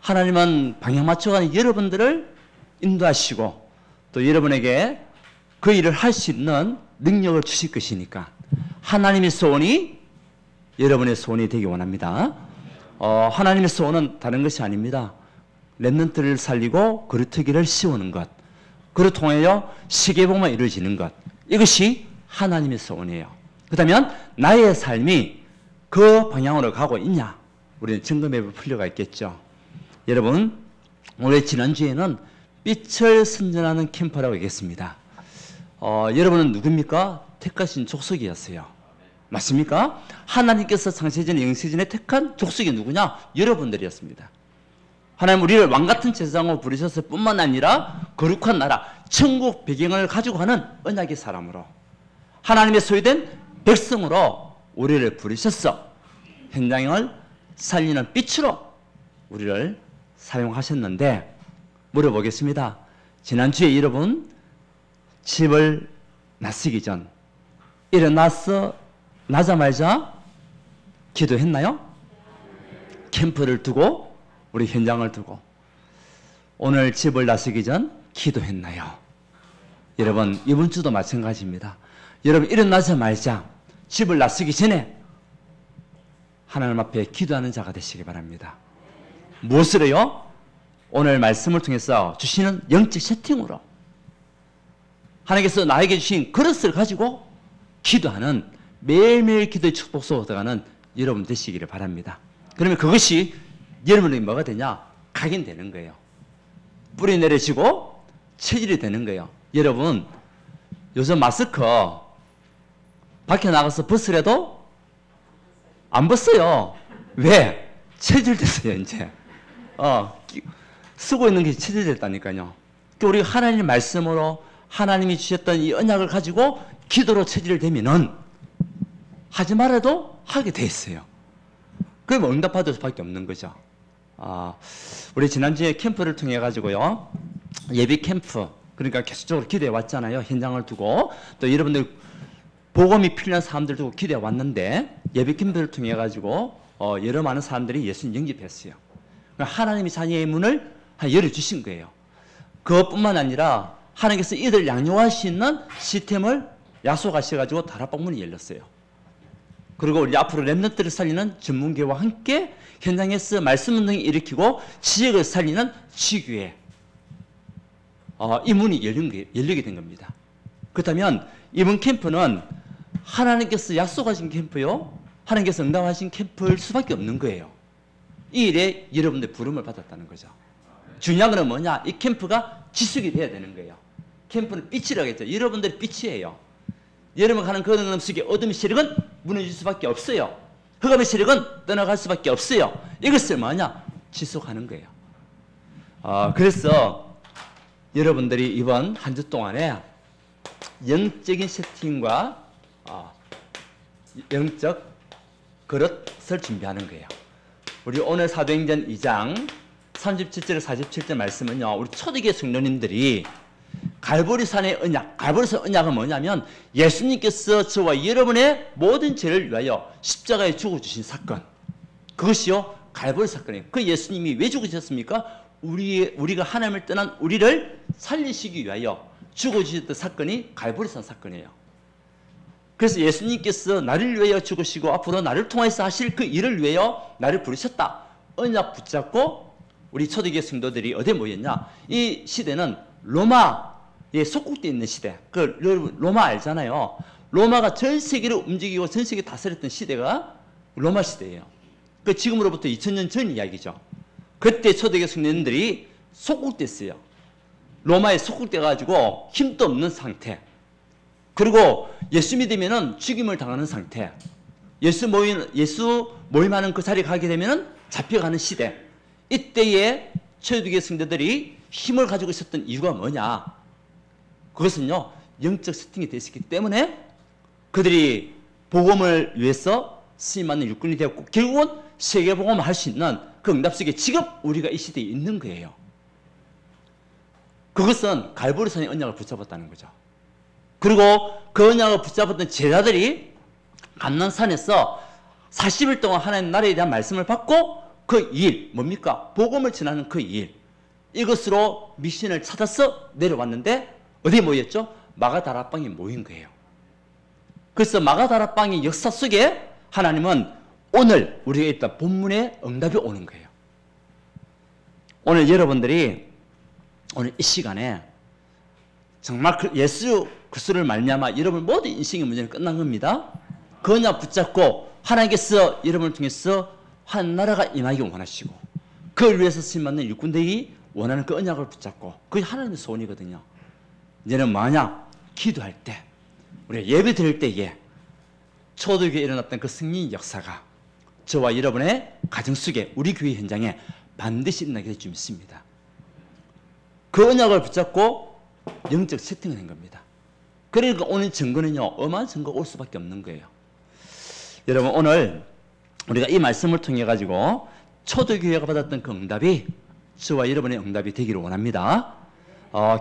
하나님은 방향 맞춰가는 여러분들을 인도하시고 또 여러분에게 그 일을 할 수 있는 능력을 주실 것이니까 하나님의 소원이 여러분의 소원이 되기 원합니다. 하나님의 소원은 다른 것이 아닙니다. 렘넌트를 살리고 그루터기를 씌우는 것, 그를 통하여 세계복음이 이루어지는 것, 이것이 하나님의 소원이에요. 그렇다면 나의 삶이 그 방향으로 가고 있냐? 우리는 점검해 볼 필요가 있겠죠. 여러분, 올해 지난주에는 빛을 선전하는 캠프라고 얘기했습니다. 여러분은 누굽니까? 택하신 족속이었어요. 맞습니까? 하나님께서 창세전 영세전에 택한 족속이 누구냐? 여러분들이었습니다. 하나님 우리를 왕같은 제사장으로 부르셨을 뿐만 아니라 거룩한 나라, 천국 배경을 가지고 하는 언약의 사람으로 하나님의 소유된 백성으로 우리를 부르셨어. 현장을 살리는 빛으로 우리를 사용하셨는데 물어보겠습니다. 지난주에 여러분 집을 나서기 전 일어나자마자 기도했나요? 캠프를 두고 우리 현장을 두고 오늘 집을 나서기 전 기도했나요? 여러분 이번 주도 마찬가지입니다. 여러분 일어나자마자 집을 나서기 전에 하나님 앞에 기도하는 자가 되시기 바랍니다. 무엇으로요? 오늘 말씀을 통해서 주시는 영적 세팅으로 하나님께서 나에게 주신 그릇을 가지고 기도하는 매일매일 기도의 축복 속으로 들어가는 여러분 되시기를 바랍니다. 그러면 그것이 여러분에게 뭐가 되냐? 각인되는 거예요. 뿌리 내려지고 체질이 되는 거예요. 여러분 요즘 마스크 밖에 나가서 벗으려도 안 벗어요. 왜? 체질됐어요 이제. 쓰고 있는 게 체질됐다니까요. 우리가 하나님의 말씀으로 하나님이 주셨던 이 언약을 가지고 기도로 체질되면은 하지 말아도 하게 돼 있어요. 그러면 응답받을 수밖에 없는 거죠. 우리 지난주에 캠프를 통해 가지고요 예비 캠프, 그러니까 계속적으로 기도해 왔잖아요. 현장을 두고 또 여러분들 복음이 필요한 사람들 두고 기도해 왔는데 예비 캠프를 통해 가지고 여러 많은 사람들이 예수님 영접했어요. 하나님이 자녀의 문을 열어주신 거예요. 그것뿐만 아니라 하나님께서 이들 양육할 수 있는 시스템을 약속하셔가지고 다락방문이 열렸어요. 그리고 우리 앞으로 렘넌트를 살리는 전문계와 함께 현장에서 말씀 운동을 일으키고 지역을 살리는 지교회 이 문이 열리게 된 겁니다. 그렇다면 이번 캠프는 하나님께서 약속하신 캠프요, 하나님께서 응답하신 캠프일 수밖에 없는 거예요. 이 일에 여러분들 부름을 받았다는 거죠. 중요한 건 뭐냐? 이 캠프가 지속이 돼야 되는 거예요. 캠프는 빛이라고 했죠. 여러분들이 빛이에요. 여러분 가는 그 어둠 속에 어둠의 세력은 무너질 수밖에 없어요. 흑암의 세력은 떠나갈 수밖에 없어요. 이것을 뭐냐? 지속하는 거예요. 그래서 여러분들이 이번 한 주 동안에 영적인 세팅과 영적 그릇을 준비하는 거예요. 우리 오늘 사도행전 2장 37절 47절 말씀은요, 우리 초대교회 성도님들이 갈보리산의 언약, 갈보리산 언약은 뭐냐면 예수님께서 저와 여러분의 모든 죄를 위하여 십자가에 죽어주신 사건, 그것이요 갈보리 사건이에요. 그 예수님이 왜 죽으셨습니까? 우리가 하나님을 떠난 우리를 살리시기 위하여 죽어주셨던 사건이 갈보리산 사건이에요. 그래서 예수님께서 나를 위하여 죽으시고 앞으로 나를 통해서 하실 그 일을 위하여 나를 부르셨다. 언약 붙잡고 우리 초대교회 성도들이 어디에 모였냐? 이 시대는 로마에 속국되어 있는 시대. 로마 알잖아요. 로마가 전 세계를 움직이고 전 세계 다스렸던 시대가 로마 시대예요. 지금으로부터 2000년 전 이야기죠. 그때 초대교회 성도들이 속국됐어요. 로마에 속국돼가지고 힘도 없는 상태. 그리고 예수 믿으면은 죽임을 당하는 상태. 예수 모임하는 그 자리에 가게 되면은 잡혀가는 시대. 이때에 초대교회 성도들이 힘을 가지고 있었던 이유가 뭐냐? 그것은요, 영적 세팅이 되어 있었기 때문에 그들이 복음을 위해서 쓰임받는 육군이 되었고, 결국은 세계복음을 할 수 있는 그 응답 속에 지금 우리가 이 시대에 있는 거예요. 그것은 갈보리산의 언약을 붙잡았다는 거죠. 그리고 그 언약을 붙잡았던 제자들이 감난산에서 40일 동안 하나님 나라에 대한 말씀을 받고 그 일, 뭡니까? 복음을 전하는 그 일. 이것으로 미션을 찾아서 내려왔는데 어디에 모였죠? 마가다락방에 모인 거예요. 그래서 마가다락방의 역사 속에 하나님은 오늘 우리가 있다 본문에 응답이 오는 거예요. 오늘 여러분들이 오늘 이 시간에 정말 예수 그리스도를 말미암아 여러분 모든 인생의 문제는 끝난 겁니다. 그냥 붙잡고 하나님께서 여러분을 통해서 한 나라가 임하기 원하시고 그걸 위해서 쓰임받는 일꾼들이 원하는 그 언약을 붙잡고 그게 하나님의 소원이거든요. 이제는 만약 기도할 때 우리가 예배 드릴 때에 초대교회에 일어났던 그 승리 역사가 저와 여러분의 가정 속에 우리 교회 현장에 반드시 일어나게 될 줄 믿습니다. 그 언약을 붙잡고 영적 세팅을 한 겁니다. 그러니까 오늘 증거는요 어마어마한 증거가 올 수밖에 없는 거예요. 여러분 오늘 우리가 이 말씀을 통해 가지고 초대교회가 받았던 그 응답이 저와 여러분의 응답이 되기를 원합니다.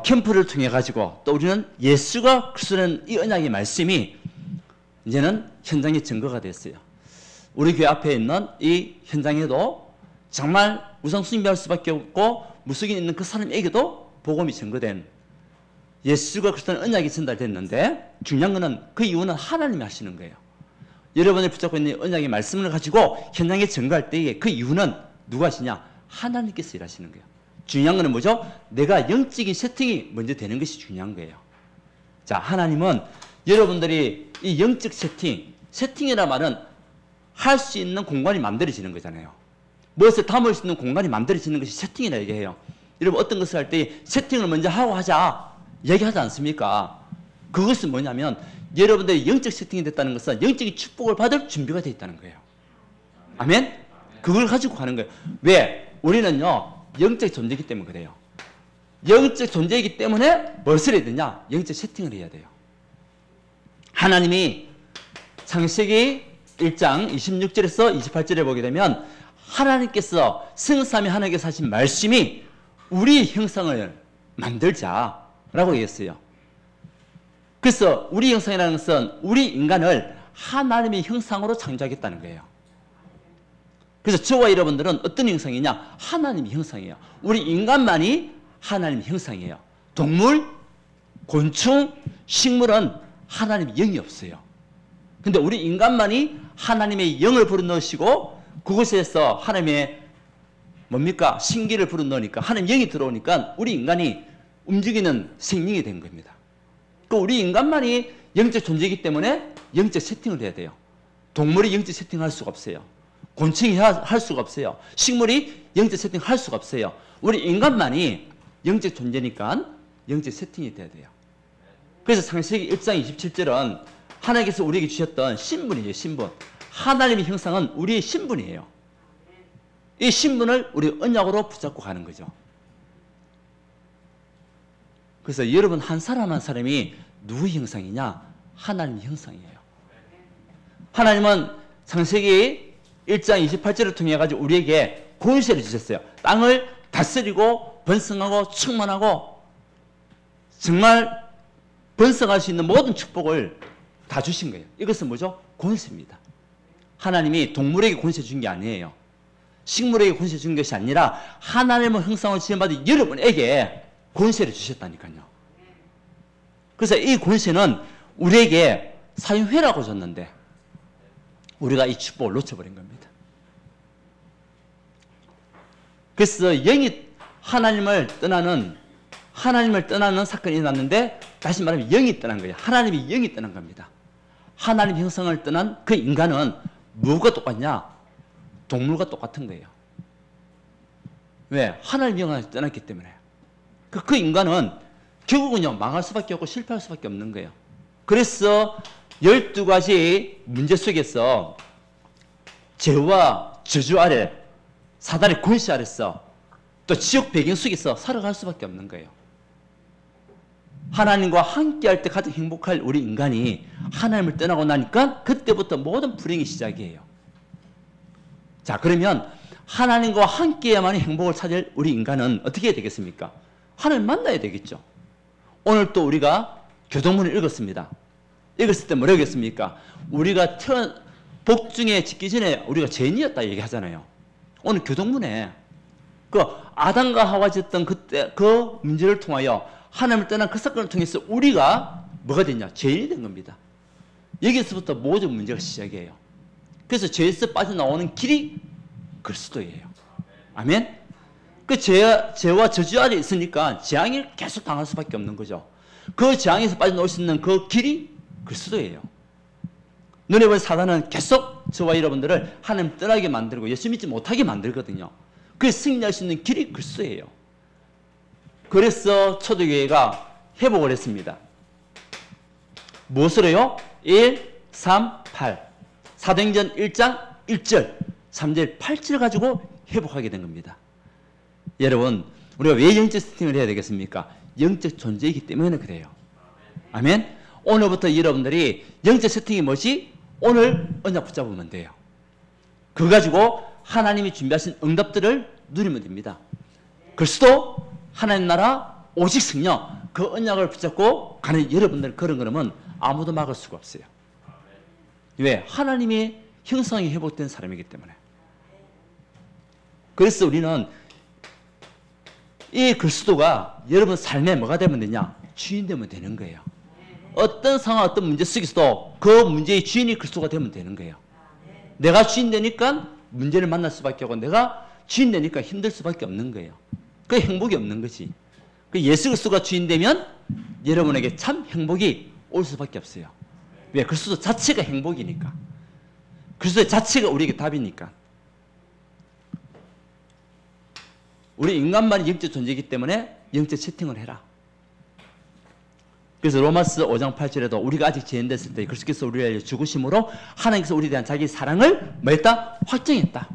캠프를 통해 가지고 또 우리는 예수가 그리스도라는 이 언약의 말씀이 이제는 현장의 증거가 됐어요. 우리 교회 앞에 있는 이 현장에도 정말 우상숭배할 수밖에 없고 무속인 있는 그 사람에게도 복음이 증거된 예수가 그리스도는 언약이 전달됐는데 중요한 것은 그 이유는 하나님이 하시는 거예요. 여러분이 붙잡고 있는 언약의 말씀을 가지고 현장에 증거할 때에 그 이유는 누가 하시냐? 하나님께서 일하시는 거예요. 중요한 것은 뭐죠? 내가 영적인 세팅이 먼저 되는 것이 중요한 거예요. 자, 하나님은 여러분들이 이 영적 세팅이라 말은 할 수 있는 공간이 만들어지는 거잖아요. 무엇을 담을 수 있는 공간이 만들어지는 것이 세팅이라 얘기해요. 여러분 어떤 것을 할 때 세팅을 먼저 하고 하자 얘기하지 않습니까? 그것은 뭐냐면 여러분들이 영적 세팅이 됐다는 것은 영적인 축복을 받을 준비가 되어 있다는 거예요. 아멘? 그걸 가지고 가는 거예요. 왜? 우리는요 영적 존재이기 때문에 그래요. 영적 존재이기 때문에 무엇을 해야 되냐? 영적 세팅을 해야 돼요. 하나님이 창세기 1장 26절에서 28절에 보게 되면 하나님께서 성삼위 하나님께서 하신 말씀이 우리 형상을 만들자라고 얘기했어요. 그래서 우리 형상이라는 것은 우리 인간을 하나님의 형상으로 창조하겠다는 거예요. 그래서 저와 여러분들은 어떤 형상이냐? 하나님의 형상이에요. 우리 인간만이 하나님의 형상이에요. 동물, 곤충, 식물은 하나님의 영이 없어요. 근데 우리 인간만이 하나님의 영을 불어넣으시고 그곳에서 하나님의 뭡니까? 신기를 불어넣으니까 하나님 영이 들어오니까 우리 인간이 움직이는 생명이 된 겁니다. 그 우리 인간만이 영적 존재이기 때문에 영적 세팅을 해야 돼요. 동물이 영적 세팅을 할 수가 없어요. 곤충이 할 수가 없어요. 식물이 영적 세팅을 할 수가 없어요. 우리 인간만이 영적 존재니까 영적 세팅이 돼야 돼요. 그래서 창세기 1장 27절은 하나님께서 우리에게 주셨던 신분이에요. 신분. 하나님의 형상은 우리의 신분이에요. 이 신분을 우리 언약으로 붙잡고 가는 거죠. 그래서 여러분 한 사람 한 사람이 누구의 형상이냐? 하나님의 형상이에요. 하나님은 창세기 1장 28절을 통해 가지고 우리에게 권세를 주셨어요. 땅을 다스리고 번성하고 충만하고 정말 번성할 수 있는 모든 축복을 다 주신 거예요. 이것은 뭐죠? 권세입니다. 하나님이 동물에게 권세 준 게 아니에요. 식물에게 권세 준 것이 아니라 하나님의 형상을 지음받은 여러분에게 권세를 주셨다니까요. 그래서 이 권세는 우리에게 사용회라고 줬는데 우리가 이 축복을 놓쳐버린 겁니다. 그래서 영이 하나님을 떠나는 사건이 일어났는데 다시 말하면 영이 떠난 거예요. 하나님이 영이 떠난 겁니다. 하나님의 형상을 떠난 그 인간은 뭐가 똑같냐? 동물과 똑같은 거예요. 왜? 하나님의 영을 떠났기 때문에. 그 인간은 결국은요 망할 수밖에 없고 실패할 수밖에 없는 거예요. 그래서 12가지 문제 속에서 죄와 저주 아래 사단의 권세 아래서 또 지옥 배경 속에서 살아갈 수밖에 없는 거예요. 하나님과 함께할 때 가장 행복할 우리 인간이 하나님을 떠나고 나니까 그때부터 모든 불행이 시작이에요. 자, 그러면 하나님과 함께해야만 행복을 찾을 우리 인간은 어떻게 해야 되겠습니까? 하나님 만나야 되겠죠. 오늘 또 우리가 교동문을 읽었습니다. 읽었을 때 뭐라고 했습니까? 우리가 복중에 짓기 전에 우리가 죄인이었다 얘기하잖아요. 오늘 교동문에 그 아담과 하와가 지었던 그때 그 문제를 통하여 하나님을 떠난 그 사건을 통해서 우리가 뭐가 됐냐? 죄인이 된 겁니다. 여기서부터 모든 문제가 시작이에요. 그래서 죄에서 빠져나오는 길이 그리스도예요. 아멘? 그 죄와 저주 아래 있으니까 재앙을 계속 당할 수밖에 없는 거죠. 그 재앙에서 빠져나올 수 있는 그 길이 그리스도예요. 눈에 보이는 사단은 계속 저와 여러분들을 하나님 떠나게 만들고 예수 믿지 못하게 만들거든요. 그래서 승리할 수 있는 길이 그리스도예요. 그래서 초대교회가 회복을 했습니다. 무엇으로요? 1, 3, 8. 사도행전 1장 1절, 3절, 8절 가지고 회복하게 된 겁니다. 여러분, 우리가 왜 영적 세팅을 해야 되겠습니까? 영적 존재이기 때문에 그래요. 아멘? 오늘부터 여러분들이 영적 세팅이 뭐지? 오늘 언약 붙잡으면 돼요. 그거 가지고 하나님이 준비하신 응답들을 누리면 됩니다. 그리스도, 하나님 나라, 오직 승려, 그 언약을 붙잡고 가는 여러분들 그런 거는 아무도 막을 수가 없어요. 왜? 하나님의 형상이 회복된 사람이기 때문에. 그래서 우리는 이 그리스도가 여러분 삶에 뭐가 되면 되냐? 주인 되면 되는 거예요. 어떤 상황, 어떤 문제 속에서도 그 문제의 주인이 그리스도가 되면 되는 거예요. 내가 주인 되니까 문제를 만날 수밖에 없고 내가 주인 되니까 힘들 수밖에 없는 거예요. 그 행복이 없는 거지. 그 예수 그리스도가 주인 되면 여러분에게 참 행복이 올 수밖에 없어요. 왜? 그리스도 자체가 행복이니까. 그리스도 자체가 우리에게 답이니까. 우리 인간만이 영적 존재이기 때문에 영적 채팅을 해라. 그래서 로마서 5장 8절에도 우리가 아직 죄인됐을 때 그리스도께서 우리를 위하여 죽으심으로 하나님께서 우리에 대한 자기 사랑을 뭐 했다? 확정했다.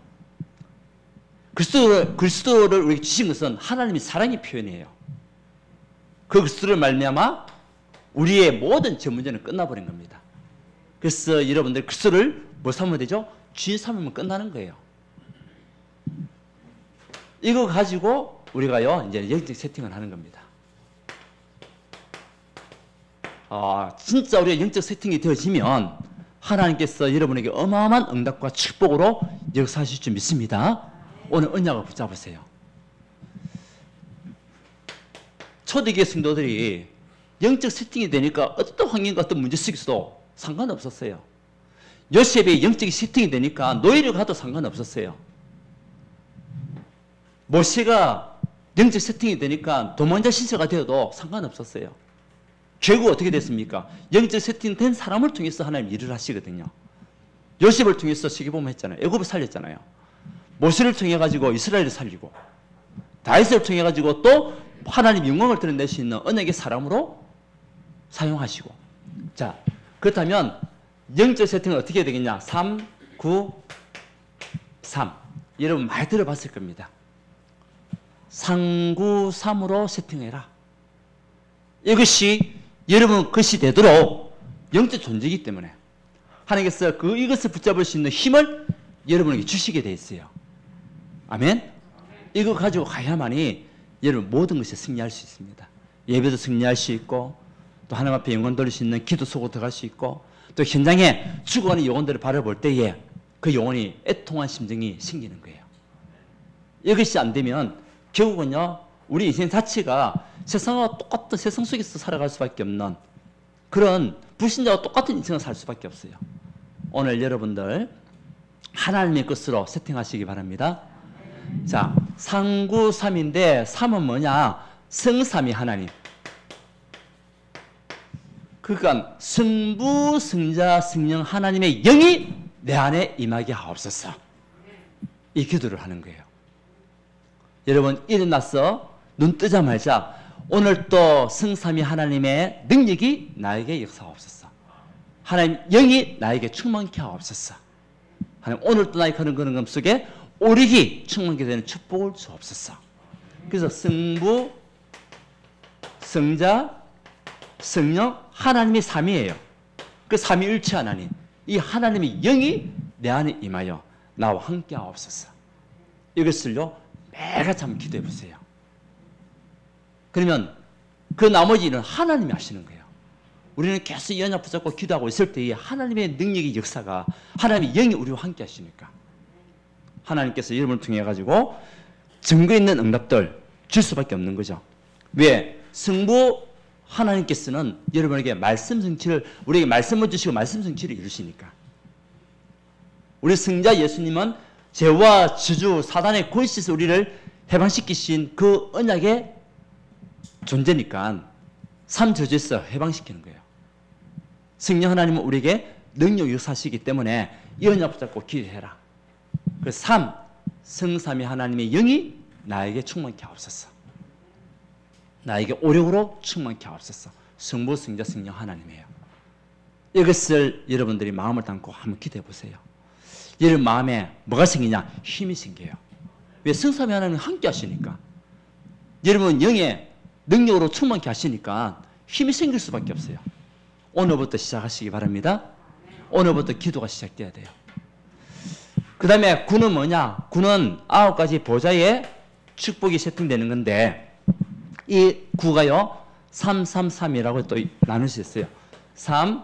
그리스도를 우리에게 주신 것은 하나님의 사랑의 표현이에요. 그 그리스도를 말미암아 우리의 모든 죄 문제는 끝나버린 겁니다. 그래서 여러분들 그리스도를 뭐 삼으면 되죠? 주인 삼으면 끝나는 거예요. 이거 가지고 우리가요 이제 영적 세팅을 하는 겁니다. 진짜 우리가 영적 세팅이 되어지면 하나님께서 여러분에게 어마어마한 응답과 축복으로 역사하실 줄 믿습니다. 오늘 언약을 붙잡으세요. 초대교회 성도들이 영적 세팅이 되니까 어떤 환경과 어떤 문제 속에서도 상관없었어요. 요셉의 영적 세팅이 되니까 노예를 가도 상관없었어요. 모세가 영적 세팅이 되니까 도망자 신세가 되어도 상관없었어요. 결국 어떻게 됐습니까? 영적 세팅된 사람을 통해서 하나님 일을 하시거든요. 요셉을 통해서 시기보험 했잖아요. 애굽을 살렸잖아요. 모세를 통해 가지고 이스라엘을 살리고 다윗을 통해 가지고 또 하나님 영광을 드러낼 수 있는 언약의 사람으로 사용하시고. 자, 그렇다면 영적 세팅은 어떻게 해야 되겠냐? 3, 9, 3. 여러분 많이 들어봤을 겁니다. 3, 9, 3으로 세팅해라. 이것이 여러분 것이 되도록 영적 존재이기 때문에 하나님께서 이것을 붙잡을 수 있는 힘을 여러분에게 주시게 되어 있어요. 아멘? 이거 가지고 가야만이 여러분 모든 것에 승리할 수 있습니다. 예배도 승리할 수 있고 또 하나님 앞에 영혼 돌릴 수 있는 기도 속으로 들어갈 수 있고 또 현장에 죽어가는 영혼들을 바라볼 때에 그 영혼이 애통한 심정이 생기는 거예요. 이것이 안 되면 결국은요 우리 인생 자체가 세상과 똑같은 세상 속에서 살아갈 수밖에 없는 그런 불신자와 똑같은 인생을 살 수밖에 없어요. 오늘 여러분들 하나님의 것으로 세팅하시기 바랍니다. 자, 3, 9, 3인데 3은 뭐냐? 성삼위 하나님. 그러니까 성부, 성자, 성령 하나님의 영이 내 안에 임하게 하옵소서. 이 기도를 하는 거예요. 여러분 일어나서 눈 뜨자마자 오늘 또 성삼위 하나님의 능력이 나에게 역사하옵소서. 하나님 영이 나에게 충만케 하옵소서. 하나님 오늘 또 나의 그런 것 속에 오력이 충만케 되는 축복을 주옵소서. 그래서 성부, 성자, 성령 하나님의 삼위예요. 그 삼위일체 하나님, 이 하나님의 영이 내 안에 임하여 나와 함께 하옵소서. 이것을요 매일같이 한번 기도해 보세요. 그러면 그 나머지 일은 하나님이 하시는 거예요. 우리는 계속 이 언약 붙잡고 기도하고 있을 때에 하나님의 능력의 역사가 하나님의 영이 우리와 함께 하시니까 하나님께서 여러분을 통해 가지고 증거 있는 응답들 줄 수밖에 없는 거죠. 왜? 성부 하나님께서는 여러분에게 말씀 성취를, 우리에게 말씀을 주시고 말씀 성취를 이루시니까. 우리 성자 예수님은 죄와 저주, 사단의 권세에서 우리를 해방시키신 그 언약의 존재니까 삶 저주에서 해방시키는 거예요. 성령 하나님은 우리에게 능력 역사하시기 때문에 이 언약 붙잡고 기도해라. 그 3, 성삼위 하나님의 영이 나에게 충만케 하옵소서. 나에게 오력으로 충만케 하옵소서. 성부, 성자, 성령 하나님이에요. 이것을 여러분들이 마음을 담고 한번 기도해 보세요. 여러분 마음에 뭐가 생기냐? 힘이 생겨요. 왜? 성삼위 하나님은 함께 하시니까. 여러분 영의 능력으로 충만케 하시니까 힘이 생길 수밖에 없어요. 오늘부터 시작하시기 바랍니다. 오늘부터 기도가 시작돼야 돼요. 그 다음에 9는 뭐냐? 9는 9가지 보좌의 축복이 세팅되는 건데 이 9가요 333이라고 또 나눌 수 있어요. 3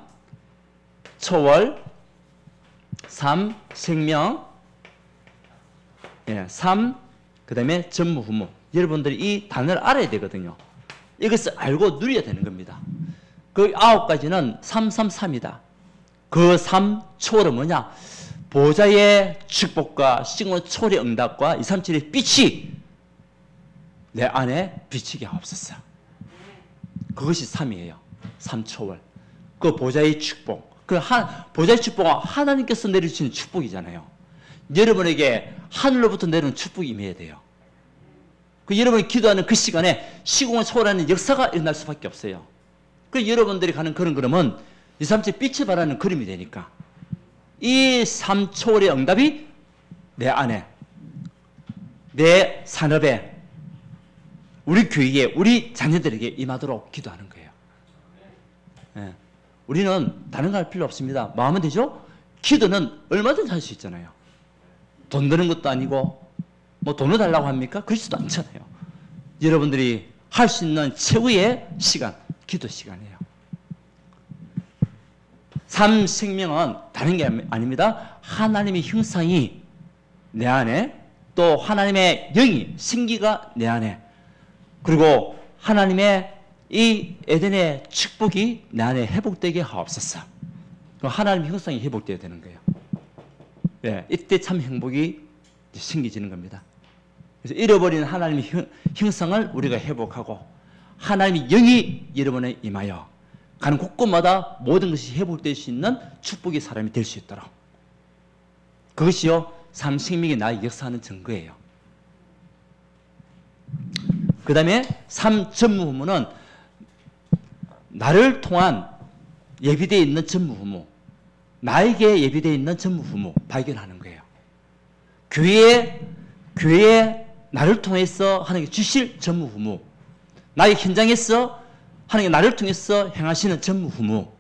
초월, 3 생명, 3 그 다음에 전무후무. 여러분들이 이 단어를 알아야 되거든요. 이것을 알고 누려야 되는 겁니다. 그 9가지는 333이다. 그 3 초월은 뭐냐? 보좌의 축복과 싱어 초월의 응답과 237의 빛이 내 안에 비치게 하옵소서. 그것이 3이에요. 3 초월. 그 보좌의 축복. 그 보좌의 축복은 하나님께서 내려주시는 축복이잖아요. 여러분에게 하늘로부터 내려오는 축복이 임해야 돼요. 그 여러분이 기도하는 그 시간에 시공을 초월하는 역사가 일어날 수밖에 없어요. 그 여러분들이 가는 그런 걸음은 237 빛을 발하는 그림이 되니까 이 3 초월의 응답이 내 안에, 내 산업에, 우리 교회에, 우리 자녀들에게 임하도록 기도하는 거예요. 예. 우리는 다른 거 할 필요 없습니다. 마음은 되죠? 기도는 얼마든지 할 수 있잖아요. 돈 드는 것도 아니고 뭐 돈을 달라고 합니까? 그렇지도 않잖아요. 여러분들이 할 수 있는 최후의 시간, 기도 시간이에요. 3 생명은 다른 게 아닙니다. 하나님의 형상이 내 안에, 또 하나님의 영이, 생기가 내 안에, 그리고 하나님의 이 에덴의 축복이 내 안에 회복되게 하옵소서. 하나님의 형상이 회복되어야 되는 거예요. 네, 이때 참 행복이 생기지는 겁니다. 그래서 잃어버린 하나님의 형상을 우리가 회복하고 하나님의 영이 여러분에 임하여 가는 곳곳마다 모든 것이 회복될 수 있는 축복의 사람이 될 수 있도록. 그것이요, 삼생명이 나의 역사하는 증거예요. 그 다음에 3 전무후무는 나를 통한 예비되어 있는 전무후무, 나에게 예비되어 있는 전무후무 발견하는 거예요. 교회에 나를 통해서 하나님께 주실 전무후무, 나의 현장에서 하나님께 나를 통해서 행하시는 전무후무,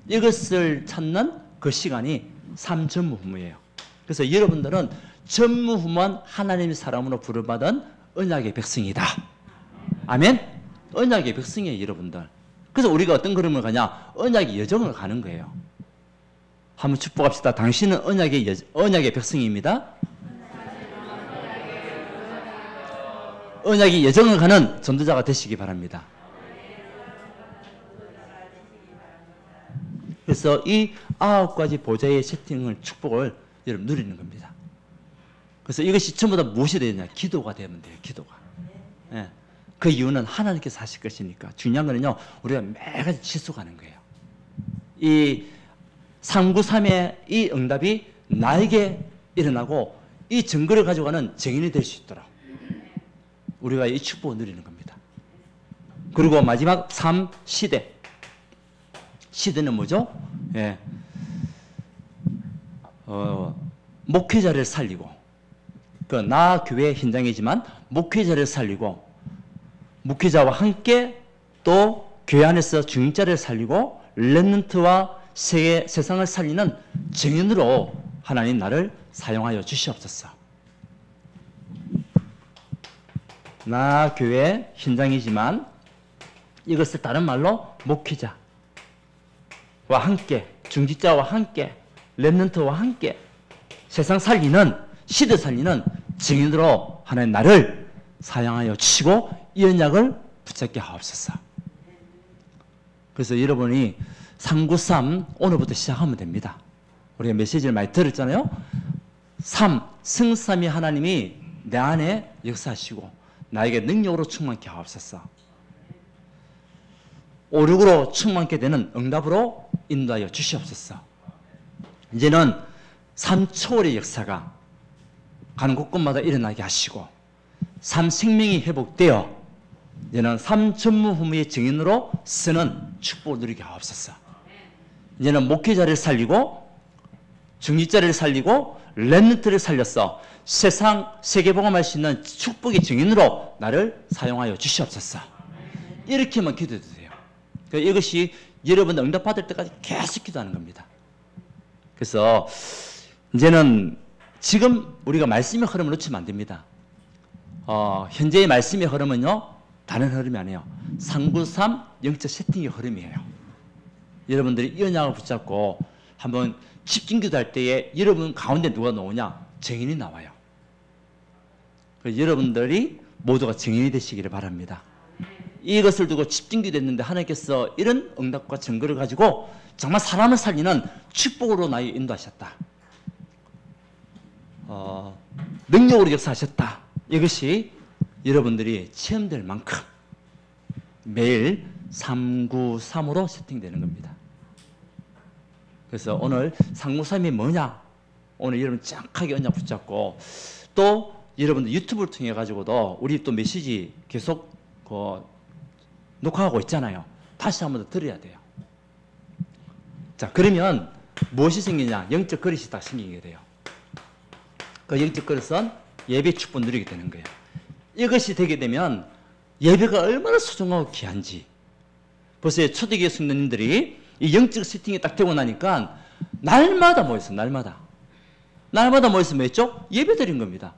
이것을 찾는 그 시간이 3 전무후무예요. 그래서 여러분들은 전무후무한 하나님의 사람으로 부름받은 언약의 백성이다. 아멘? 언약의 백성이에요, 여러분들. 그래서 우리가 어떤 걸음을 가냐? 언약의 여정을 가는 거예요. 한번 축복합시다. 당신은 언약의 백성입니다. 언약의 여정을 가는 전도자가 되시기 바랍니다. 그래서 이 9가지 보좌의 세팅을, 축복을 여러분 누리는 겁니다. 그래서 이것이 전부 다 무엇이 되느냐? 기도가 되면 돼요, 기도가. 예. 그 이유는 하나님께서 하실 것이니까. 중요한 거는요, 우리가 매가지 지속하는 거예요. 이 393의 이 응답이 나에게 일어나고 이 증거를 가져가는 증인이 될 수 있도록 우리가 이 축복을 누리는 겁니다. 그리고 마지막 3 시대. 시대는 뭐죠? 예. 목회자를 살리고, 나 교회 현장이지만 목회자를 살리고, 목회자와 함께 또 교회 안에서 중직자를 살리고 렘넌트와 세상을 살리는 증인으로 하나님 나를 사용하여 주시옵소서. 나 교회 현장이지만 이것을 다른 말로 목회자와 함께, 중직자와 함께, 렘넌트와 함께 세상 살리는 시대 살리는 증인으로 하나님 나를 사용하여 주시고 이 언약을 붙잡게 하옵소서. 그래서 여러분이 393 오늘부터 시작하면 됩니다. 우리가 메시지를 많이 들었잖아요. 3. 승삼위 하나님이 내 안에 역사하시고 나에게 능력으로 충만케 하옵소서. 5, 6으로 충만케 되는 응답으로 인도하여 주시옵소서. 이제는 3초월의 역사가 가는 곳곳마다 일어나게 하시고 3 생명이 회복되어 이제는 3 전무후무의 증인으로 쓰는 축복을 누리게 하옵소서. 이제는 목회자를 살리고 중직자를 살리고 렘넌트를 살렸어 세상 세계복음할 수 있는 축복의 증인으로 나를 사용하여 주시옵소서. 이렇게만 기도해도 돼요. 이것이 여러분 응답받을 때까지 계속 기도하는 겁니다. 그래서 이제는 지금 우리가 말씀의 흐름을 놓치면 안 됩니다. 현재의 말씀의 흐름은요, 다른 흐름이 아니에요. 393 영적 세팅의 흐름이에요. 여러분들이 이 언약을 붙잡고 한번 집중기도할 때에 여러분 가운데 누가 나오냐? 증인이 나와요. 그래서 여러분들이 모두가 증인이 되시기를 바랍니다. 이것을 두고 집중기도했는데 하나님께서 이런 응답과 증거를 가지고 정말 사람을 살리는 축복으로 나를 인도하셨다. 능력으로 역사하셨다. 이것이 여러분들이 체험될 만큼 매일 393으로 세팅되는 겁니다. 그래서 오늘 393이 뭐냐? 오늘 여러분 쫙하게 언약 붙잡고 또 여러분들 유튜브를 통해 가지고도 우리 또 메시지 계속 녹화하고 있잖아요. 다시 한번 더 들어야 돼요. 자, 그러면 무엇이 생기냐? 영적 그릇이 딱 생기게 돼요. 그 영적 그릇은 예배 축복 누리게 되는 거예요. 이것이 되게 되면 예배가 얼마나 소중하고 귀한지. 벌써 초대교회 성도님들이 이 영적 세팅이 딱 되고 나니까 날마다 모였어요. 날마다 모여서 뭐 했죠? 예배 드린 겁니다.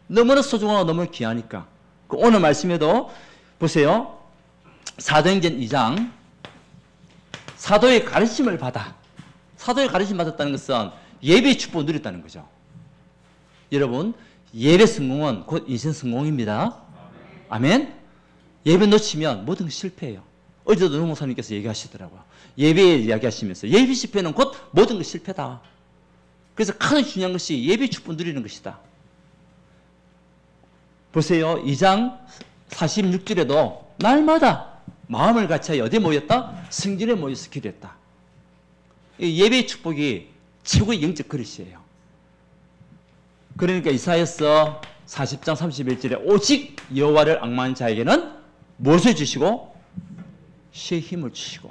너무나 소중하고 너무나 귀하니까. 오늘 말씀에도 보세요. 사도행전 2장 사도의 가르침을 받아. 사도의 가르침 받았다는 것은 예배의 축복을 누렸다는 거죠. 여러분, 예배 성공은 곧 인생 성공입니다. 아멘? 예배 놓치면 모든 게 실패해요. 어제도 노 목사님께서 얘기하시더라고요. 예배 이야기하시면서 예배 실패는 곧 모든 게 실패다. 그래서 가장 중요한 것이 예배 축복 누리는 것이다. 보세요. 2장 46절에도 날마다 마음을 같이 어디에 모였다? 성전에 모여서 기도했다. 예배의 축복이 최고의 영적 그릇이에요. 그러니까 이사야서 40장 31절에 오직 여호와를 앙망하는 자에게는 무엇을 주시고 시의 힘을 주시고.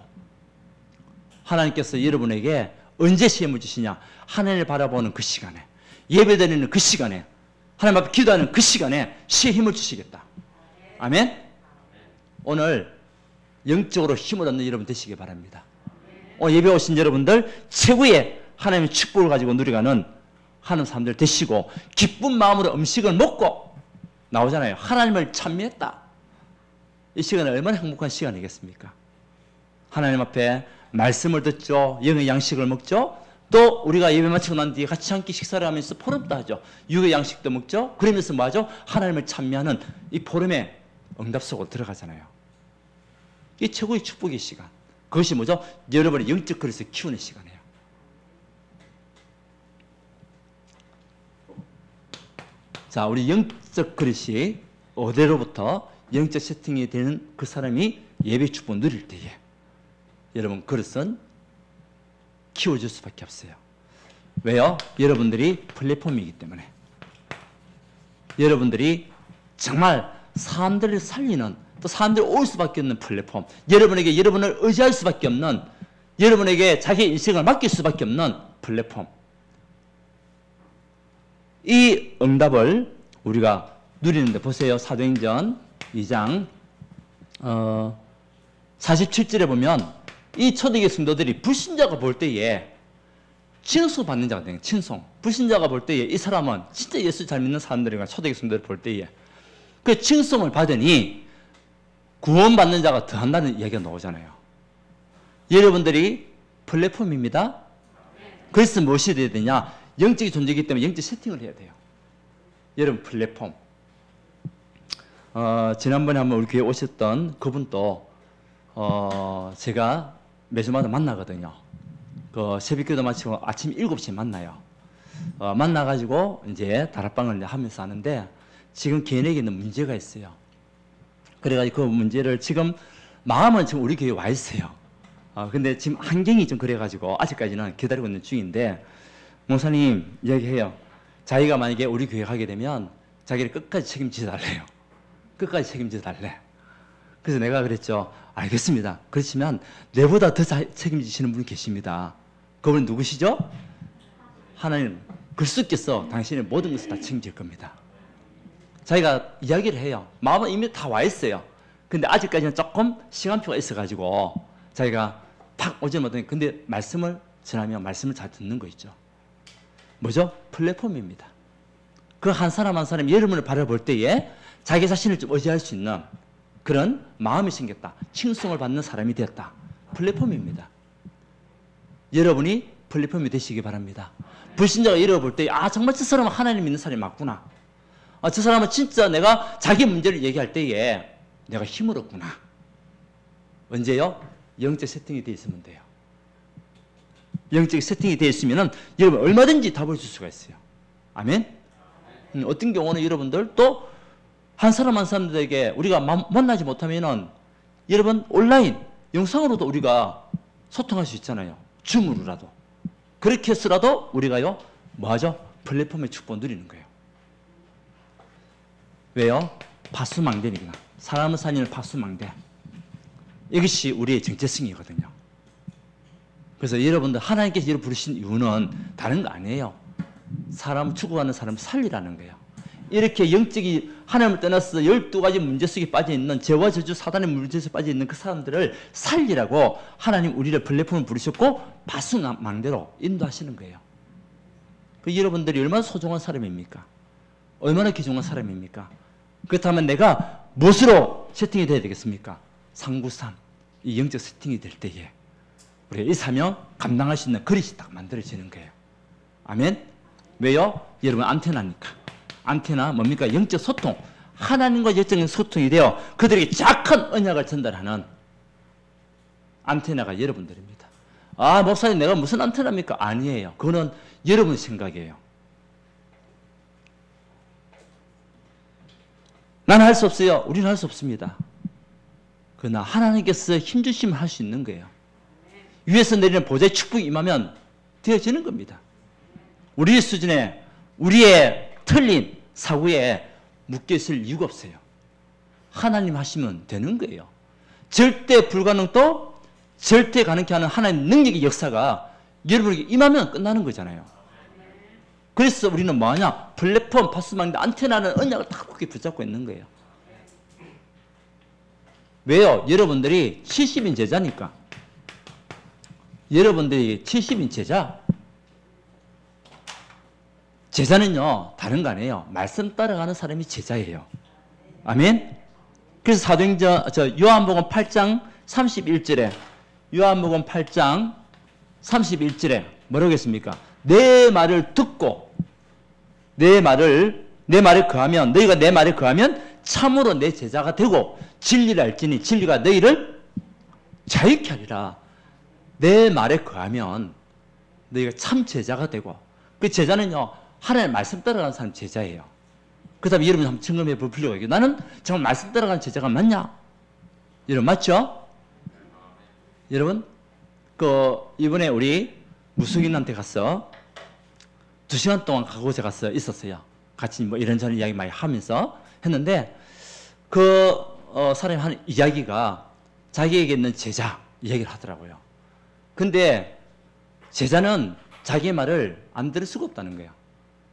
하나님께서 여러분에게 언제 시의 힘을 주시냐? 하나님을 바라보는 그 시간에, 예배드리는 그 시간에, 하나님 앞에 기도하는 그 시간에 시의 힘을 주시겠다. 아멘? 오늘 영적으로 힘을 얻는 여러분 되시기 바랍니다. 오늘 예배 오신 여러분들 최고의 하나님의 축복을 가지고 누려가는 하는 사람들 되시고, 기쁜 마음으로 음식을 먹고 나오잖아요. 하나님을 찬미했다. 이 시간은 얼마나 행복한 시간이겠습니까? 하나님 앞에 말씀을 듣죠. 영의 양식을 먹죠. 또 우리가 예배 마치고 난 뒤에 같이 함께 식사를 하면서 포럼도 하죠. 육의 양식도 먹죠. 그러면서 뭐 하죠? 하나님을 찬미하는 이 포럼의 응답 속으로 들어가잖아요. 이게 최고의 축복의 시간. 그것이 뭐죠? 여러분의 영적 그릇을 키우는 시간이에요. 자, 우리 영적 그릇이 어디로부터 영적 세팅이 되는 그 사람이 예배 축복을 누릴 때에 여러분 그릇은 키워줄 수밖에 없어요. 왜요? 여러분들이 플랫폼이기 때문에. 여러분들이 정말 사람들을 살리는, 또 사람들이 올 수밖에 없는 플랫폼, 여러분에게 여러분을 의지할 수밖에 없는, 여러분에게 자기의 인생을 맡길 수밖에 없는 플랫폼. 이 응답을 우리가 누리는데 보세요. 사도행전 2장 47절에 보면 이 초대교회 성도들이 불신자가 볼 때에 칭송 받는 자가 돼요. 칭송. 불신자가 볼 때에 이 사람은 진짜 예수 잘 믿는 사람들이가 초대교회 성도들 볼 때에 그 칭송을 받으니 구원받는 자가 더한다는 이야기가 나오잖아요. 여러분들이 플랫폼입니다. 그래서 무엇이 돼야 되냐? 영적인 존재이기 때문에 영적 세팅을 해야 돼요. 여러분 플랫폼. 지난번에 한번 우리 교회 오셨던 그분도 제가 매주마다 만나거든요. 그 새벽기도 마치고 아침 7시에 만나요. 만나가지고 이제 다락방을 하면서 하는데 지금 개인에게 있는 문제가 있어요. 그래가지고 그 문제를 지금 마음은 지금 우리 교회에 와 있어요. 근데 지금 환경이 좀 그래가지고 아직까지는 기다리고 있는 중인데 목사님 이야기해요. 자기가 만약에 우리 교회 가게 되면 자기를 끝까지 책임지지 달래요. 끝까지 책임지지 달래. 그래서 내가 그랬죠. 알겠습니다. 그렇지만 내보다 더 책임지시는 분이 계십니다. 그분은 누구시죠? 하나님. 글쓰께서 당신의 모든 것을 다 책임질 겁니다. 자기가 이야기를 해요. 마음은 이미 다 와 있어요. 근데 아직까지는 조금 시간표가 있어가지고 자기가 탁 오지 못하니 근데 말씀을 전하면 말씀을 잘 듣는 거 있죠. 뭐죠? 플랫폼입니다. 그 한 사람 한 사람이 여러분을 바라볼 때에 자기 자신을 좀 의지할 수 있는 그런 마음이 생겼다. 칭송을 받는 사람이 되었다. 플랫폼입니다. 여러분이 플랫폼이 되시기 바랍니다. 불신자가 여러분 볼 때 정말 저 사람은 하나님 믿는 사람이 맞구나. 저 사람은 진짜 내가 자기 문제를 얘기할 때에 내가 힘을 얻구나. 언제요? 영적 세팅이 되어 있으면 돼요. 영적 세팅이 되어 있으면 여러분 얼마든지 답을 줄 수가 있어요. 아멘? 어떤 경우는 여러분들 또 한 사람 한 사람들에게 우리가 만나지 못하면은 여러분 온라인 영상으로도 우리가 소통할 수 있잖아요. 줌으로라도. 그렇게 해서라도 우리가요 뭐하죠? 플랫폼의 축복을 누리는 거예요. 왜요? 파수망대니까. 사람을 살리는 파수망대. 이것이 우리의 정체성이거든요. 그래서 여러분들 하나님께서 여러분 부르신 이유는 다른 거 아니에요. 사람 죽어가는 사람을 살리라는 거예요. 이렇게 영적이 하나님을 떠나서 12가지 문제 속에 빠져있는 죄와 저주 사단의 문제 속에 빠져있는 그 사람들을 살리라고 하나님 우리를 플랫폼을 부르셨고 파수망대로 인도하시는 거예요. 그 여러분들이 얼마나 소중한 사람입니까? 얼마나 귀중한 사람입니까? 그렇다면 내가 무엇으로 세팅이 돼야 되겠습니까? 393, 이 영적 세팅이 될 때에 우리가 이 사명 감당할 수 있는 그릇이 딱 만들어지는 거예요. 아멘? 왜요? 여러분 안테나니까. 안테나 뭡니까? 영적 소통. 하나님과 영적인 소통이 되어 그들에게 작은 언약을 전달하는 안테나가 여러분들입니다. 목사님 내가 무슨 안테나입니까? 아니에요. 그거는 여러분 생각이에요. 나는 할 수 없어요. 우리는 할 수 없습니다. 그러나 하나님께서 힘주시면 할 수 있는 거예요. 위에서 내리는 보좌의 축복이 임하면 되어지는 겁니다. 우리 수준에 우리의 틀린 사고에 묶여있을 이유가 없어요. 하나님 하시면 되는 거예요. 절대 불가능도 절대 가능케 하는 하나님 능력의 역사가 여러분에게 임하면 끝나는 거잖아요. 그래서 우리는 뭐하냐? 플랫폼, 파수망대, 안테나는 언약을 딱 굳게 붙잡고 있는 거예요. 왜요? 여러분들이 70인 제자니까. 여러분들이 70인 제자. 제자는요, 다른 거 아니에요. 말씀 따라가는 사람이 제자예요. 아멘? 그래서 사도행전, 요한복음 8장 31절에, 요한복음 8장 31절에 뭐라고 했습니까? 내 말을 듣고, 내 말에 거하면, 너희가 내 말에 거하면 참으로 내 제자가 되고, 진리를 알지니 진리가 너희를 자유케 하리라. 내 말에 거하면 너희가 참 제자가 되고, 그 제자는요, 하나님의 말씀 따라가는 사람 제자예요. 그 다음에 여러분 한번 점검해 볼 필요가 있겠죠. 나는 정말 말씀 따라가는 제자가 맞냐? 여러분 맞죠? 여러분 이번에 우리 무속인한테 가서 2시간 동안 가고제 가서 있었어요. 같이 뭐 이런저런 이야기 많이 하면서 했는데 사람이 하는 이야기가 자기에게 있는 제자 이야기를 하더라고요. 근데 제자는 자기의 말을 안 들을 수가 없다는 거예요.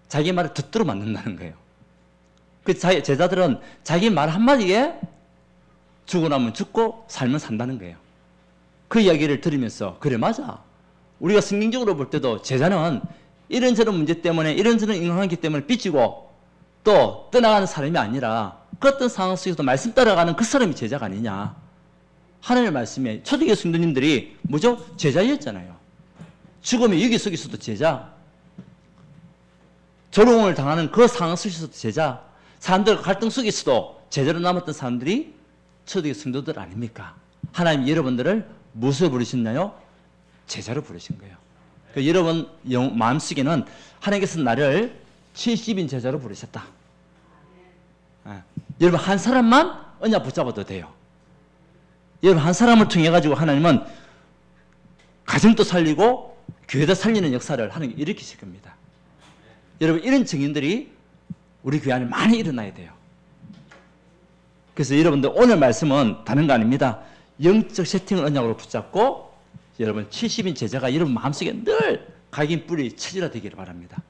자기 말을 듣도록 만든다는 거예요. 그 제자들은 자기 말 한마디에 죽고 나면 죽고 살면 산다는 거예요. 그 이야기를 들으면서 그래 맞아. 우리가 성경적으로 볼 때도 제자는 이런저런 문제 때문에 이런저런 인간관계 때문에 삐지고 또 떠나가는 사람이 아니라 그 어떤 상황 속에서도 말씀 따라가는 그 사람이 제자가 아니냐. 하나님의 말씀에 초대교회 성도님들이 뭐죠? 제자였잖아요. 죽음의 위기 속에서도 제자. 조롱을 당하는 그 상황 속에서도 제자, 사람들 갈등 속에서도 제대로 남았던 사람들이 초대교회 성도들 아닙니까? 하나님 여러분들을 무엇으로 부르셨나요? 제자로 부르신 거예요. 그 여러분 마음속에는 하나님께서 나를 70인 제자로 부르셨다. 여러분 한 사람만 언약 붙잡아도 돼요. 여러분 한 사람을 통해 가지고 하나님은 가정도 살리고 교회도 살리는 역사를 하나님 일으키실 겁니다. 여러분 이런 증인들이 우리 교회 안에 많이 일어나야 돼요. 그래서 여러분들 오늘 말씀은 다른 거 아닙니다. 영적 세팅을 언약으로 붙잡고 여러분 70인 제자가 여러분 마음속에 늘 각인 뿌리 체질화되기를 바랍니다.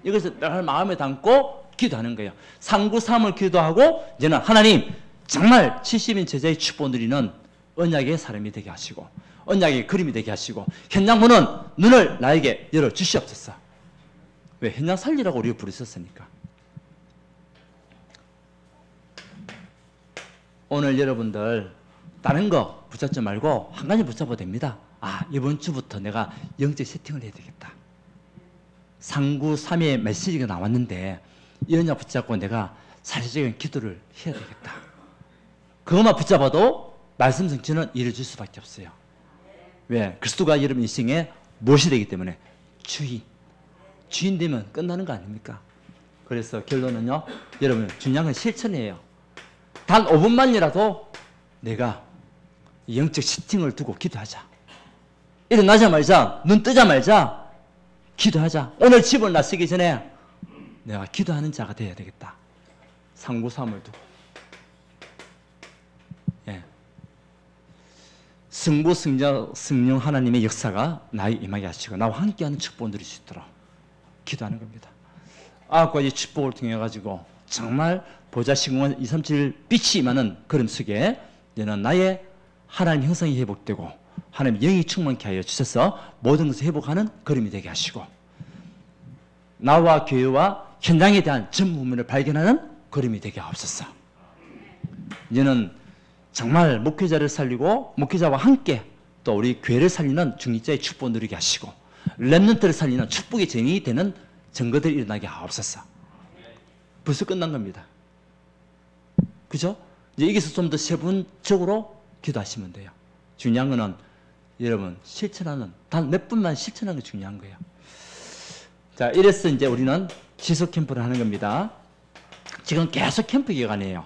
이것을 늘 마음에 담고 기도하는 거예요. 상구삼을 기도하고 이제는 하나님 정말 70인 제자의 축복 누리는 언약의 사람이 되게 하시고 언약의 그림이 되게 하시고 현장 보는 눈을 나에게 열어주시옵소서. 왜? 현장 살리라고 우리가 부르셨으니까. 오늘 여러분들 다른 거 붙잡지 말고 한 가지 붙잡아도 됩니다. 아, 이번 주부터 내가 영적 세팅을 해야 되겠다. 상구삼의 메시지가 나왔는데 이 언약 붙잡고 내가 사실적인 기도를 해야 되겠다. 그것만 붙잡아도 말씀 성취는 이루어질 수밖에 없어요. 왜? 그리스도가 여러분 인생에 무엇이 되기 때문에 주인 되면 끝나는 거 아닙니까? 그래서 결론은요, 여러분 중요한 건 실천이에요. 단 5분만이라도 내가 영적 시팅을 두고 기도하자. 일어나자마자 눈 뜨자마자 기도하자. 오늘 집을 나서기 전에 내가 기도하는 자가 되어야 되겠다. 상구삼을 두고. 예. 성부 성령 하나님의 역사가 나에 임하게 하시고 나와 함께하는 축복을 누릴 수 있도록 기도하는 겁니다. 9가지 축복을 통해 가지고 정말 보좌 시공간 237 빛이 임하는 걸음 속에 이제는 나의 하나님 형상이 회복되고 하나님 영이 충만케 하여 주셔서 모든 것을 회복하는 걸음이 되게 하시고 나와 교회와 현장에 대한 전무후면을 발견하는 걸음이 되게 하옵소서. 이제는 정말 목회자를 살리고 목회자와 함께 또 우리 교회를 살리는 중직자의 축복을 누리게 하시고 렘넌트를 살리는 축복의 정이 되는 증거들이 일어나게 하옵소서. 벌써 끝난 겁니다. 그죠? 이제 여기서 좀 더 세분적으로 기도하시면 돼요. 중요한 거는 여러분 실천하는 단 몇 분만 실천하는 게 중요한 거예요. 자, 이래서 이제 우리는 지속 캠프를 하는 겁니다. 지금 계속 캠프 기간이에요.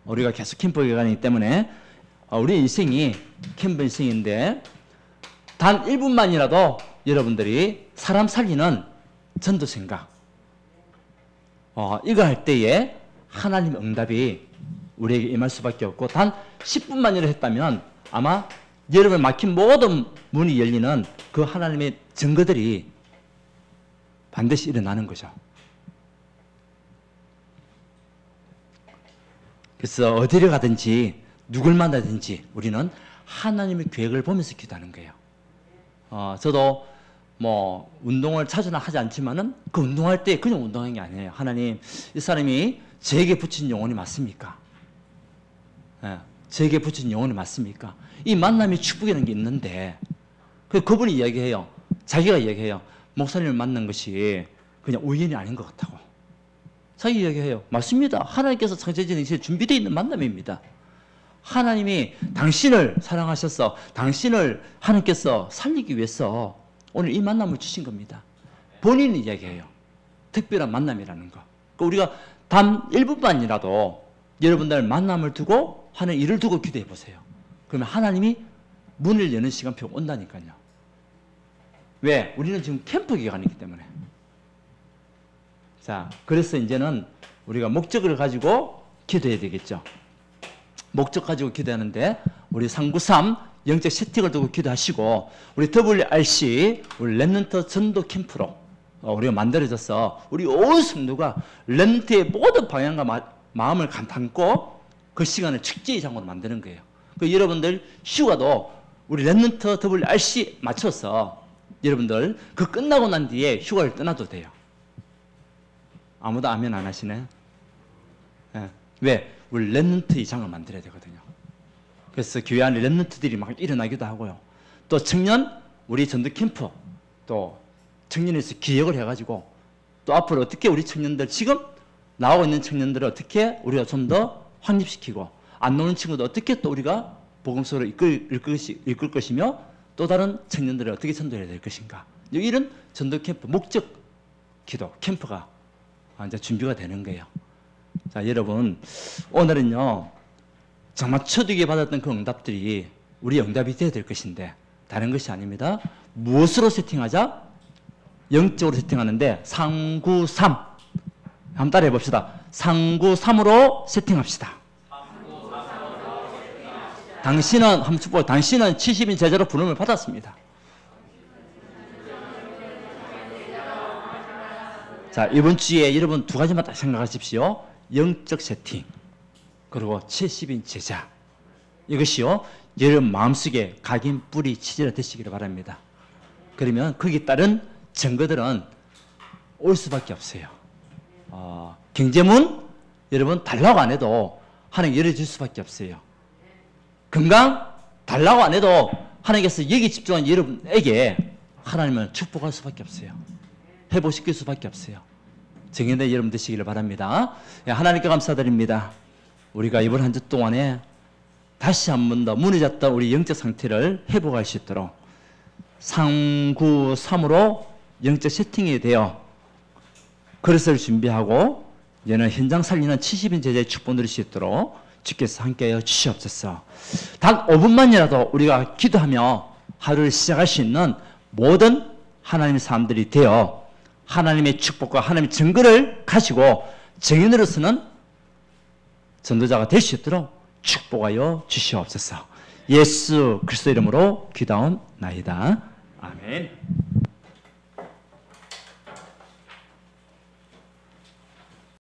우리가 계속 캠프 기간이기 때문에 우리 인생이 캠프 인생인데 단 1분만이라도 여러분들이 사람 살리는 전도 생각 이거 할 때에 하나님 응답이 우리에게 임할 수밖에 없고 단 10분만이라도 했다면 아마 여러분 막힌 모든 문이 열리는 그 하나님의 증거들이 반드시 일어나는 거죠. 그래서 어디를 가든지 누굴 만나든지 우리는 하나님의 계획을 보면서 기도하는 거예요. 저도 뭐 운동을 자주는 하지 않지만은 그 운동할 때 그냥 운동하는 게 아니에요. 하나님, 이 사람이 저에게 붙인 영혼이 맞습니까? 저에게 붙인 영혼이 맞습니까? 이 만남이 축복이라는 게 있는데 그분이 이야기해요. 자기가 이야기해요. 목사님을 만난 것이 그냥 우연이 아닌 것 같다고. 자기 이야기해요. 맞습니다. 하나님께서 창세전에 준비되어 있는 만남입니다. 하나님이 당신을 사랑하셔서 당신을 하나님께서 살리기 위해서 오늘 이 만남을 주신 겁니다. 본인이 이야기해요. 특별한 만남이라는 거. 그러니까 우리가 단 1분만이라도 여러분들 만남을 두고 하는 일을 두고 기도해 보세요. 그러면 하나님이 문을 여는 시간표가 온다니까요. 왜? 우리는 지금 캠프 기간이기 때문에. 자, 그래서 이제는 우리가 목적을 가지고 기도해야 되겠죠. 목적 가지고 기도하는데 우리 393 영적 세팅을 두고 기도하시고 우리 WRC 우리 렘넌트 전도 캠프로 우리가 만들어져서 우리 온 성도가 렘넌트의 모든 방향과 마음을 담고 그 시간을 축제의 장으로 만드는 거예요. 그 여러분들 휴가도 우리 렘넌트 WRC 맞춰서 여러분들 그 끝나고 난 뒤에 휴가를 떠나도 돼요. 아무도 아멘 안 하시네. 네. 왜? 우리 렘넌트의 장을 만들어야 되거든요. 그래서 교회 안에 렘넌트들이 막 일어나기도 하고요. 또 청년 우리 전도 캠프 또 청년에서 기획을 해가지고 또 앞으로 어떻게 우리 청년들, 지금 나오고 있는 청년들을 어떻게 우리가 좀 더 확립시키고, 안 나오는 친구도 어떻게 또 우리가 복음 속으로 이끌 것이며, 또 다른 청년들을 어떻게 전도해야 될 것인가. 이런 전도 캠프, 목적 기도 캠프가 이제 준비가 되는 거예요. 자, 여러분, 오늘은요, 정말 초대교회 받았던 그 응답들이 우리 응답이 되어야 될 것인데, 다른 것이 아닙니다. 무엇으로 세팅하자? 영적으로 세팅하는데, 393. 한번 따라해 봅시다. 393으로 세팅합시다. 당신은, 한번 축복, 당신은 70인 제자로 부름을 받았습니다. 자, 이번 주에 여러분 두 가지만 딱 생각하십시오. 영적 세팅, 그리고 70인 제자. 이것이요, 여러분 마음속에 각인 뿌리 치질화 되시기를 바랍니다. 그러면 거기에 따른 증거들은 올 수밖에 없어요. 경제문, 여러분 달라고 안 해도 하나님 열어줄 수밖에 없어요. 건강, 달라고 안 해도 하나님께서 여기 집중한 여러분에게 하나님은 축복할 수밖에 없어요. 회복시킬 수밖에 없어요. 정인된 여러분 되시기를 바랍니다. 하나님께 감사드립니다. 우리가 이번 한 주 동안에 다시 한 번 더 무너졌던 우리 영적 상태를 회복할 수 있도록 393으로 영적 세팅이 되어 그릇을 준비하고 얘는 현장 살리는 70인 제자의 축복 누릴 수 있도록 주께서 함께하여 주시옵소서. 단 5분만이라도 우리가 기도하며 하루를 시작할 수 있는 모든 하나님의 사람들이 되어 하나님의 축복과 하나님의 증거를 가지고 정인으로서는 전도자가 될 수 있도록 축복하여 주시옵소서. 예수 그리스도 이름으로 기도하옵나이다. 아멘.